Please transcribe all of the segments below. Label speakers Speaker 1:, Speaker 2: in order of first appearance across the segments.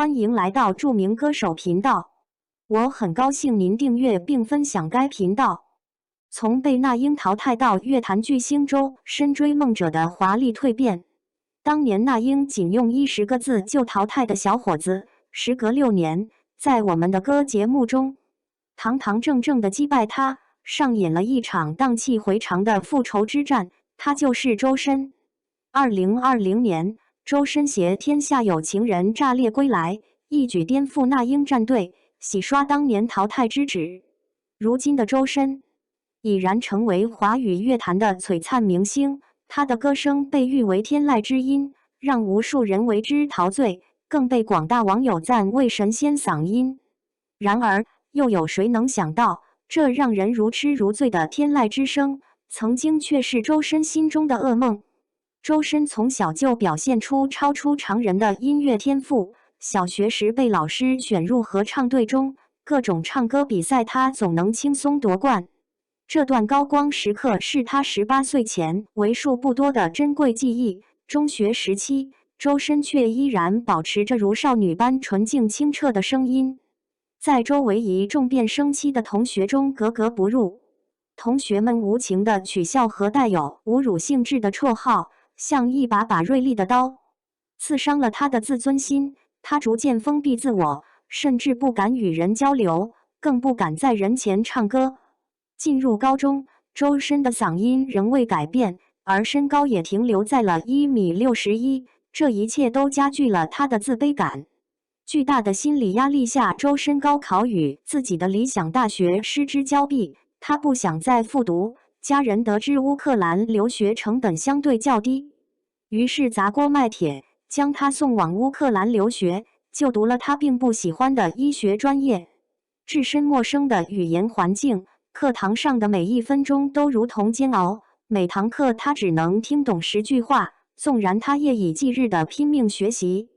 Speaker 1: 欢迎来到著名歌手频道。我很高兴您订阅并分享该频道。从被那英淘汰到乐坛巨星周深追梦者的华丽蜕变。当年那英仅用10个字就淘汰的小伙子，时隔6年，在我们的歌节目中，堂堂正正地击败他，上演了一场荡气回肠的复仇之战。他就是周深。2020年。周深携《天下有情人》炸裂归来，一举颠覆那英战队，洗刷当年淘汰之耻。如今的周深已然成为华语乐坛的璀璨明星，他的歌声被誉为天籁之音，让无数人为之陶醉，更被广大网友赞为神仙嗓音。然而，又有谁能想到，这让人如痴如醉的天籁之声，曾经却是周深心中的噩梦。周深从小就表现出超出常人的音乐天赋，小学时被老师选入合唱队中，各种唱歌比赛他总能轻松夺冠。这段高光时刻是他18岁前为数不多的珍贵记忆。中学时期，周深却依然保持着如少女般纯净清澈的声音，在周围一众变声期的同学中格格不入。同学们无情的取笑和带有侮辱性质的绰号，像一把把锐利的刀，刺伤了他的自尊心。他逐渐封闭自我，甚至不敢与人交流，更不敢在人前唱歌。进入高中，周深的嗓音仍未改变，而身高也停留在了1.61米，这一切都加剧了他的自卑感。巨大的心理压力下，周深高考与自己的理想大学失之交臂，他不想再复读。家人得知乌克兰留学成本相对较低，于是砸锅卖铁，将他送往乌克兰留学，就读了他并不喜欢的医学专业。置身陌生的语言环境，课堂上的每1分钟都如同煎熬，每堂课他只能听懂10句话，纵然他夜以继日地拼命学习，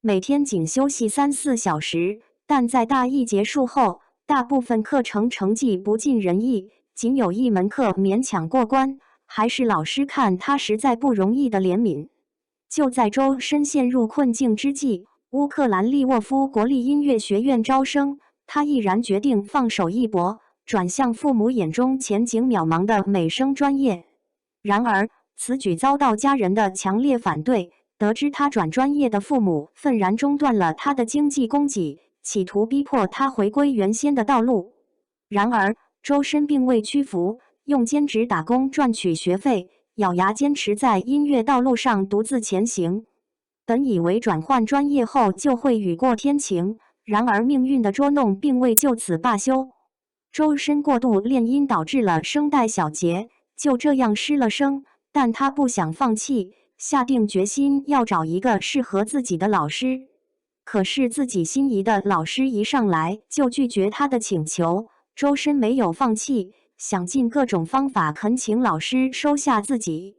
Speaker 1: 每天仅休息3-4小时，但在大一结束后，大部分课程成绩不尽人意，仅有1门课勉强过关，还是老师看他实在不容易的怜悯。就在周深陷入困境之际，乌克兰利沃夫国立音乐学院招生，他毅然决定放手一搏，转向父母眼中前景渺茫的美声专业。然而，此举遭到家人的强烈反对，得知他转专业的父母愤然中断了他的经济供给，企图逼迫他回归原先的道路。然而，周深并未屈服，用兼职打工赚取学费，咬牙坚持在音乐道路上独自前行。本以为转换专业后就会雨过天晴，然而命运的捉弄并未就此罢休。周深过度练音导致了声带小结，就这样失了声，但他不想放弃，下定决心要找一个适合自己的老师。可是自己心仪的老师一上来就拒绝他的请求。周深没有放弃，想尽各种方法恳请老师收下自己。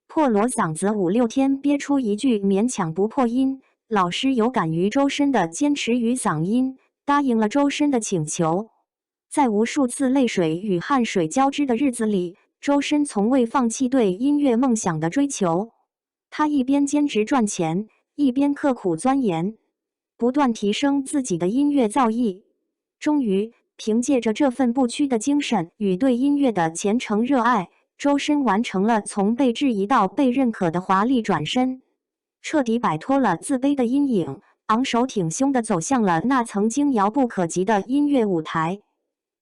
Speaker 1: 破锣嗓子5-6天憋出一句勉强不破音，老师有感于周深的坚持与嗓音，答应了周深的请求。在无数次泪水与汗水交织的日子里，周深从未放弃对音乐梦想的追求。他一边兼职赚钱，一边刻苦钻研，不断提升自己的音乐造诣。终于，凭借着这份不屈的精神与对音乐的虔诚热爱，周深完成了从被质疑到被认可的华丽转身，彻底摆脱了自卑的阴影，昂首挺胸地走向了那曾经遥不可及的音乐舞台。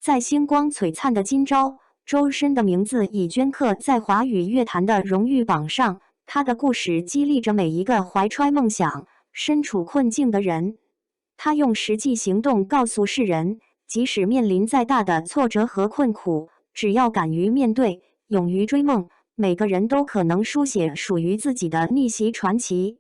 Speaker 1: 在星光璀璨的今朝，周深的名字已镌刻在华语乐坛的荣誉榜上，他的故事激励着每一个怀揣梦想、身处困境的人。他用实际行动告诉世人，即使面临再大的挫折和困苦，只要敢于面对，勇于追梦，每个人都可能书写属于自己的逆袭传奇。